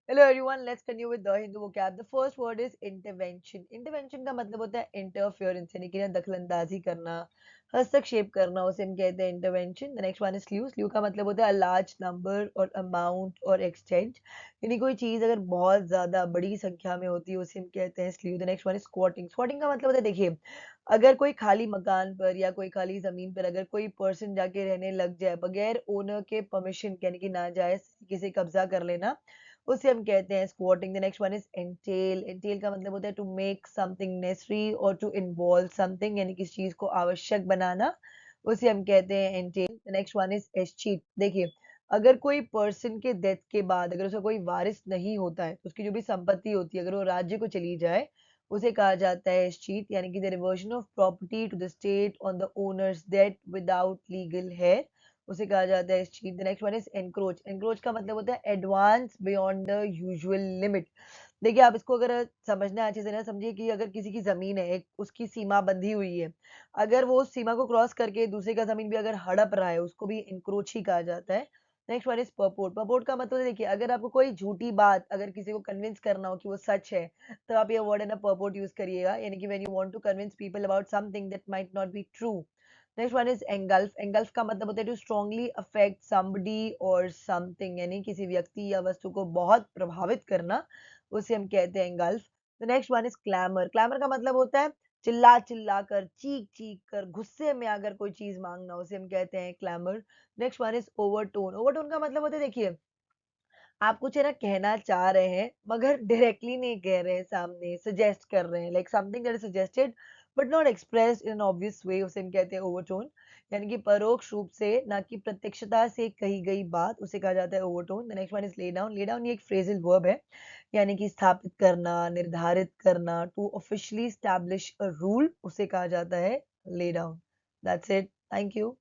Hello everyone, let's continue with the Hindu vocab. The first word is intervention. Intervention का मतलब होता है interference यानी कि ना दखलंदाजी करना, हस्तक्षेप करना, उसे हम कहते हैं intervention. The next one is slew. Slew का मतलब होता है a large number or amount or extent. यानी कोई चीज़ अगर बहुत ज़्यादा बड़ी संख्या में होती है उसे हम कहते हैं slew. The next one is squatting. Squatting का मतलब होता है देखिए, अगर कोई खाली मकान पर या कोई खाली ज़मीन पर अगर कोई पर्सन जाके रहने लग जाए बगैर ओनर के परमिशन के यानी कि नाजायज़ तरीके से कब्ज़ा कर लेना, उसे हम कहते हैं squatting. The next one is entail. Entail का मतलब होता है टू मेक समथिंग नेसेसरी और टू इन्वॉल्व समथिंग यानी किसी चीज को आवश्यक बनाना, उसे हम कहते हैं entail. The next one is escheat. देखिए, अगर कोई पर्सन के डेथ के बाद अगर उसका कोई वारिस नहीं होता है तो उसकी जो भी संपत्ति होती है अगर वो राज्य को चली जाए उसे कहा जाता है एस्चीट यानी कि the reversion of property to the state on the owner's death without legal heir, उसे कहा जाता है cheat. The next one is encroach. Encroach का मतलब होता है advance beyond the usual limit. देखिए, आप इसको अगर समझना है अच्छे से ना, समझिए कि अगर किसी की जमीन है, एक उसकी सीमा बंधी हुई है, अगर वो उस सीमा को क्रॉस करके दूसरे का जमीन भी अगर हड़प रहा है उसको भी एनक्रोच ही कहा जाता है. Next one is purport. Purport का मतलब देखिए, अगर आपको कोई झूठी बात अगर किसी को कन्विंस करना हो कि वो सच है तो आप ये वर्ड है ना परपोर्ट यूज करिएगा यानी कि when you want to convince people about something that might not be true. Next one is engulf. Engulf का मतलब होता है टू स्ट्रांगली अफेक्ट समबडी और समथिंग यानी किसी व्यक्ति या वस्तु को बहुत प्रभावित करना, उसे हम कहते हैं engulf. The next one is clamour. Clamour का मतलब होता है चिल्ला चिल्ला कर, चीख चीख कर, गुस्से में अगर कोई चीज मांगना, उसे हम कहते हैं clamour. Next one is overtone. Overtone का मतलब होता है देखिए, आप कुछ है ना कहना चाह रहे हैं मगर डायरेक्टली नहीं कह रहे हैं, सामने सजेस्ट कर रहे हैं, like something that is suggested but not expressed in an obvious way, उसे हम कहते हैं ओवरटोन. यानी कि परोक्ष रूप से ना कि प्रत्यक्षता से कही गई बात, उसे कहा जाता है overtone. The next one is lay down. Lay down ये एक फ्रेजल वर्ब है यानी कि स्थापित करना, निर्धारित करना, to officially establish a rule, उसे कहा जाता है lay down. That's it. Thank you.